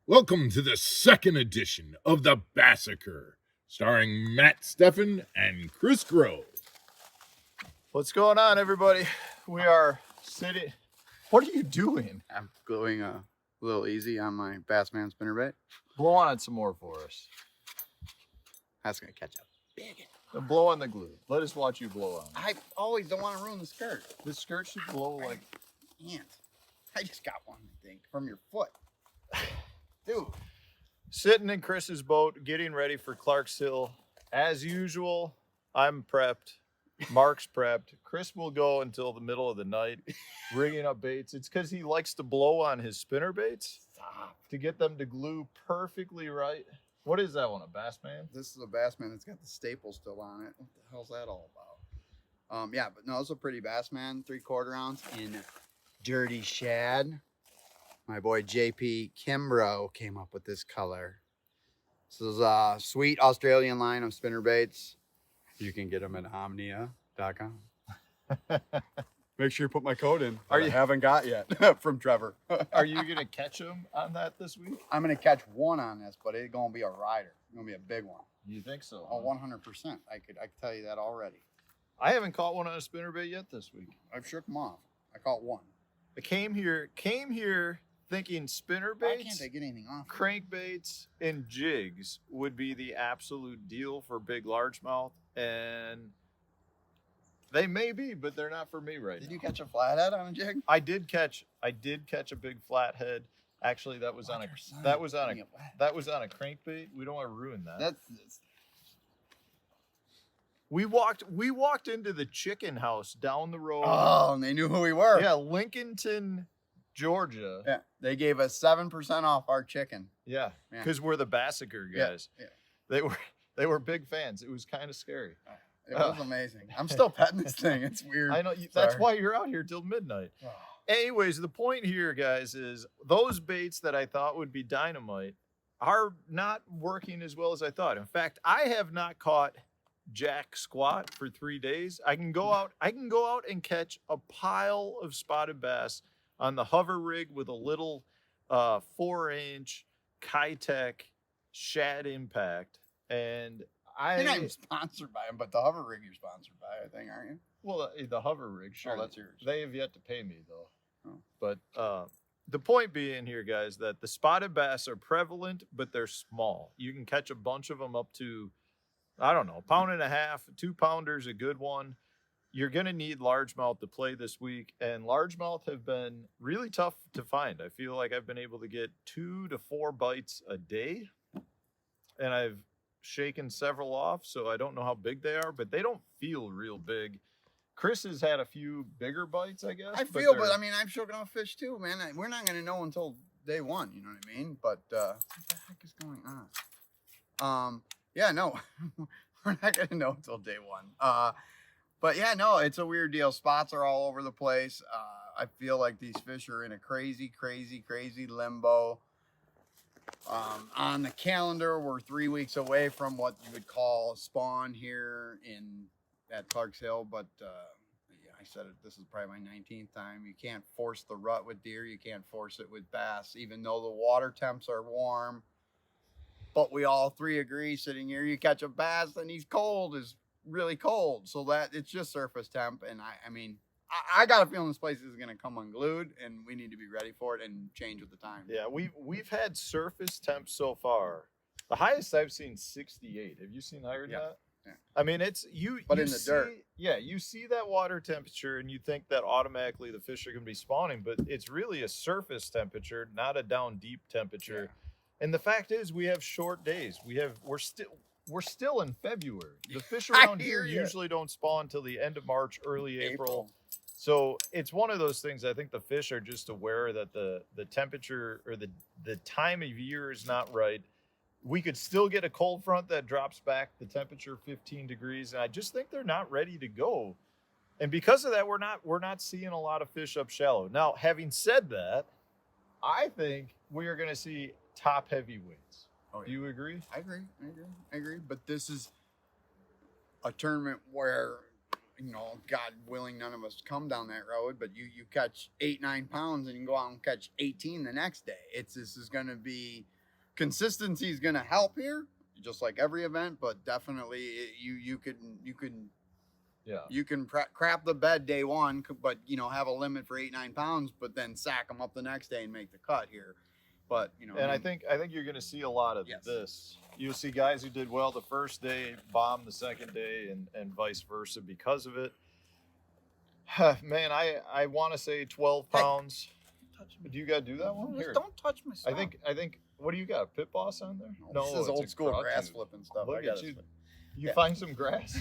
Welcome to the second edition of the Bassacre, starring Matt Steffen and Chris Grove. What's going on, everybody? We are sitting. What are you doing? I'm going a little easy on my Bassman spinnerbait. Blow on it some more for us. That's gonna catch up big. And blow on the glue. Let us watch you blow on it. I always don't want to ruin the skirt. The skirt should blow like Ant. I just got one, I think, from your foot. Dude. Sitting in Chris's boat, getting ready for Clark's Hill. As usual, I'm prepped. Mark's prepped. Chris will go until the middle of the night, rigging up baits. It's because he likes to blow on his spinner baits to get them to glue perfectly right. What is that one, a Bassman? This is a Bassman that's got the staple still on it. What the hell's that all about? Yeah, but no, it's a pretty Bassman, 3/4 ounce in dirty shad. My boy JP Kimbrough came up with this color. This is a sweet Australian line of spinnerbaits. You can get them at omnia.com. Make sure you put my code in. Are you haven't got yet from Trevor? Are you going to catch him on that this week? I'm going to catch one on this, but it's going to be a rider. It's going to be a big one. You think so? Oh, 100%. I could tell you that already. I haven't caught one on a spinnerbait yet this week. I've shook them off. I caught one. I came here thinking spinnerbaits. Why can't they get anything off? Crankbaits and jigs would be the absolute deal for big largemouth, and they may be, but they're not for me right now. Did you catch a flathead on a jig? I did catch a big flathead. Actually, that was on a crankbait. We don't want to ruin that. That's We walked into the chicken house down the road. oh, and they knew who we were. Yeah, Lincolnton, Georgia. Yeah, they gave us 7% off our chicken. Yeah, Yeah. because we're the Bassacre guys. Yeah. They were big fans. It was kind of scary. It was amazing. I'm still petting this thing. It's weird. I know that's Sorry. why you're out here till midnight. Oh. Anyways, the point here, guys, is those baits that I thought would be dynamite are not working as well as I thought. In fact, I have not caught jack squat for 3 days. I can go out and catch a pile of spotted bass on the hover rig with a little 4-inch Kitech shad impact, and You're not even sponsored by them, but the hover rig you're sponsored by, I think, aren't you? well, the hover rig, sure. Oh, that's yours. They have yet to pay me though. Oh. But the point being here, guys, that the spotted bass are prevalent, but they're small. You can catch a bunch of them up to, I don't know, 1.5 pounds, 2 pounders, a good one. You're going to need largemouth to play this week, and largemouth have been really tough to find. I feel like I've been able to get 2 to 4 bites a day, and I've shaken several off, so I don't know how big they are, but they don't feel real big. Chris has had a few bigger bites, I guess. But I mean, I've shook off fish too, man. We're not going to know until day one, you know what I mean? But what the heck is going on? Yeah, no, we're not going to know until day one. But yeah, no, it's a weird deal. Spots are all over the place. I feel like these fish are in a crazy limbo. On the calendar, we're 3 weeks away from what you would call spawn here at Clark's Hill, but yeah, I said it, this is probably my 19th time. You can't force the rut with deer. You can't force it with bass, even though the water temps are warm. But we all three agree, sitting here, you catch a bass and he's cold, is really cold. So that it's just surface temp. And I mean, I got a feeling this place is going to come unglued, and we need to be ready for it and change with the time. Yeah, we've had surface temps so far. The highest I've seen 68. Have you seen higher than that? Yeah. I mean, it's you. But you in the see, dirt. Yeah, you see that water temperature, and you think that automatically the fish are going to be spawning, but it's really a surface temperature, not a down deep temperature. Yeah. And the fact is, we have short days. We're still in February. The fish around here usually don't spawn till the end of March, early April. So it's one of those things. I think the fish are just aware that the temperature or the time of year is not right. We could still get a cold front that drops back the temperature 15 degrees, and I just think they're not ready to go. And because of that, we're not seeing a lot of fish up shallow. Now, having said that, I think we are going to see top heavyweights. Oh, yeah. Do you agree? I agree. But this is a tournament where, you know, God willing, none of us come down that road, but you catch 8-9 pounds and you can go out and catch 18 the next day. This is going to be consistency is going to help here, just like every event, but definitely you can crap the bed day one, but have a limit for 8-9 pounds, but then sack them up the next day and make the cut here. But and I think you're going to see a lot of this. You'll see guys who did well the first day bomb the second day, and vice versa because of it. Man, I want to say 12 pounds. Do you got to do that one? Here. Don't touch my stuff. I think. What do you got? A pit boss on there? No, this is old school grass flipping stuff. Look at you. You find some grass?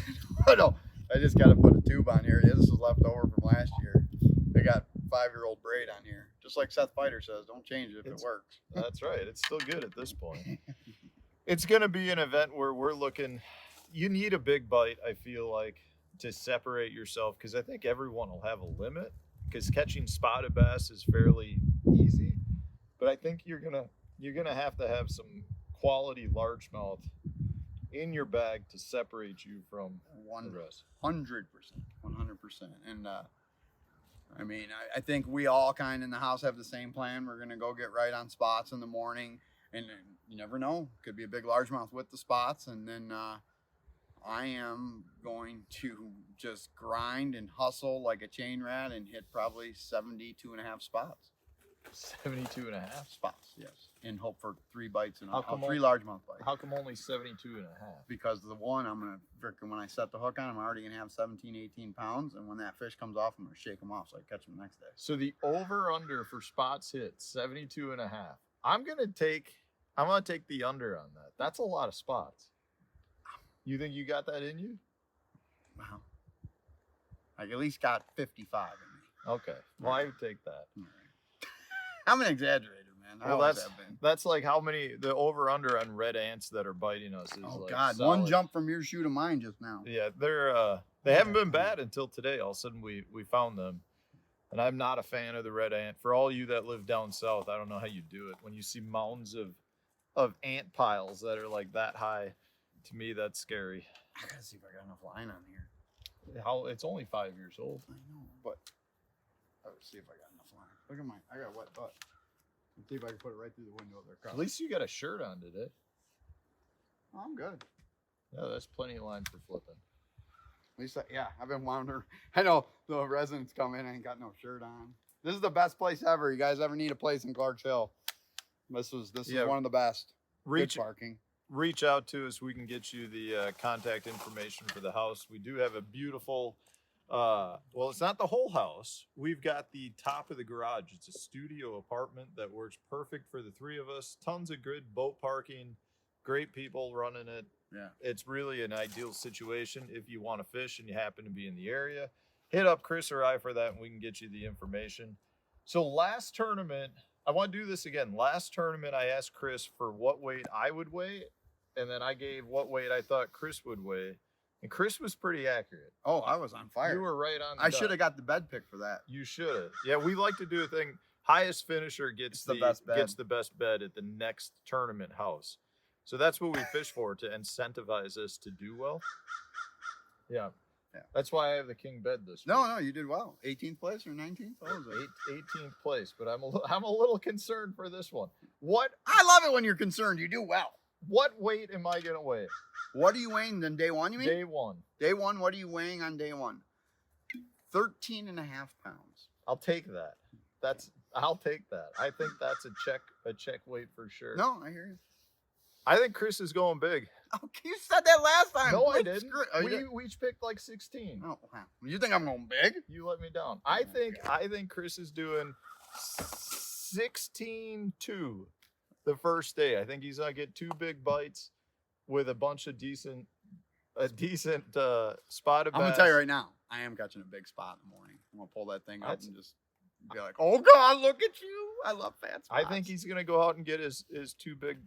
No, I just got to put a tube on here. This was left over from last year. I got 5-year-old braid on here. Just like Seth Fighter says, don't change it if it works. That's right. It's still good at this point. It's going to be an event where we're looking. You need a big bite, I feel like, to separate yourself, because I think everyone will have a limit, because catching spotted bass is fairly easy. But I think you're gonna have to have some quality largemouth in your bag to separate you from the rest. 100%. And I mean, I think we all kind of in the house have the same plan. We're gonna go get right on spots in the morning, and you never know, could be a big largemouth with the spots, and then I am going to just grind and hustle like a chain rat and hit probably 72.5 spots. 72.5 spots, yes, and hope for 3 bites and 3 largemouth bites. How come only 72.5? Because the one I'm gonna freaking, when I set the hook on, I'm already gonna have 17-18 pounds, and when that fish comes off, I'm gonna shake them off so I catch them the next day. So the over under for spots hit 72.5. I'm gonna take the under on that. That's a lot of spots. You think you got that in you? Wow. I at least got 55 in me. Okay. Well, I would take that. All right. I'm an exaggerator, man. Well, that's like how many, the over under on red ants that are biting us is oh like God, solid. one jump from your shoe to mine just now. Yeah, they haven't been bad until today. All of a sudden we found them. And I'm not a fan of the red ant. For all you that live down south, I don't know how you do it. When you see mounds of ant piles that are like that high, to me that's scary. I gotta see if I got enough line on here. It's only 5 years old. I know, but let's see if I got enough line. Look at I got a wet butt. Let's see if I can put it right through the window of their car. At least you got a shirt on today. Oh, I'm good. Yeah, that's plenty of line for flipping. At least, I've been wondering. I know the residents come in, I ain't got no shirt on. This is the best place ever. You guys ever need a place in Clarks Hill? This is one of the best. Good parking. Reach out to us. We can get you the contact information for the house. We do have a beautiful, well, it's not the whole house. We've got the top of the garage. It's a studio apartment that works perfect for the 3 of us. Tons of good boat parking, great people running it. Yeah. It's really an ideal situation if you want to fish and you happen to be in the area. Hit up Chris or I for that and we can get you the information. So last tournament, I want to do this again. Last tournament, I asked Chris for what weight I would weigh, and then I gave what weight I thought Chris would weigh, and Chris was pretty accurate. Oh, I was on fire. You were right on. I should have got the bed pick for that. You should have. Yeah, we like to do a thing. Highest finisher gets the best bed at the next tournament house. So that's what we fish for, to incentivize us to do well. Yeah. That's why I have the king bed this week. No, you did well. 18th place or 19th? What was it? 18th place, but I'm a little concerned for this one. What? I love it when you're concerned. You do well. What weight am I gonna weigh? What are you weighing on day one? You mean day one? Day one. What are you weighing on day one? 13.5 pounds. I'll take that. I'll take that. I think that's a check weight for sure. No, I hear you. I think Chris is going big. Okay, you said that last time. No, I didn't. We each picked like 16. Oh, wow. You think I'm going big? You let me down. I think Chris is doing 16-2 the first day. I think he's gonna get 2 big bites with a bunch of decent spotted bass. I'm gonna tell you right now, I am catching a big spot in the morning. I'm gonna pull that thing up and just be like, "Oh God, look at you! I love fat spots." I think he's gonna go out and get his two big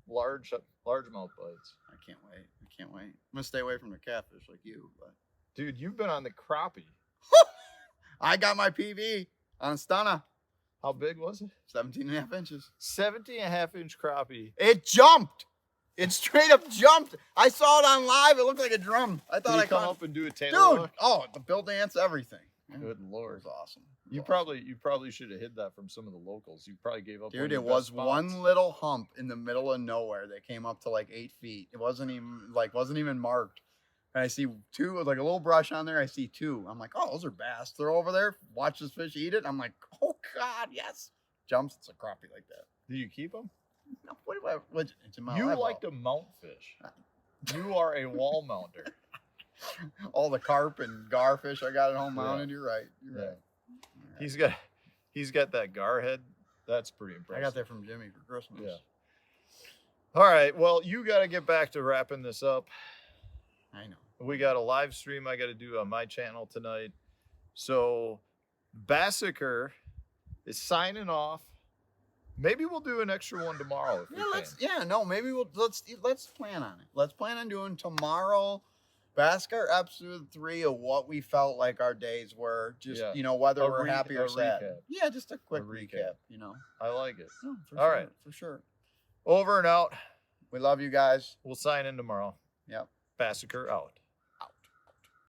largemouth bites. I can't wait. I'm gonna stay away from the catfish like you, but dude, you've been on the crappie. I got my PB on stunner. How big was it? 17.5 inches. 17.5-inch crappie. It jumped. It straight up jumped. I saw it on live. It looked like a drum. I thought Did I come up and do a tail look? Oh, the bill dance, everything. Yeah, Good it Lord. was awesome. You probably should have hid that from some of the locals. You probably gave up. Dude, it was one little hump in the middle of nowhere that came up to like 8 feet. It wasn't even marked. And I see two with like a little brush on there. I see two. I'm like, oh, those are bass. They're over there. Watch this fish eat it. I'm like, oh God, yes. Jumps. It's a crappie like that. Do you keep them? No, what it's in my You eyeball. like to mount fish. You are a wall mounter. All the carp and garfish I got at home Yeah. mounted. You're right. You're Yeah. right. He's got that gar head. That's pretty impressive. I got that from Jimmy for Christmas. Yeah. All right. Well, you got to get back to wrapping this up. I know. We got a live stream I got to do on my channel tonight. So Bassacre is signing off. Maybe we'll do an extra one tomorrow. If we can. Maybe let's plan on it. Let's plan on doing tomorrow. Bassacre episode 3 of what we felt like our days were. Just whether we're happy or sad. Recap. Yeah, just a quick recap. recap. I like it. No, for All sure, right. for sure. Over and out. We love you guys. We'll sign in tomorrow. Yep. Bassacre out.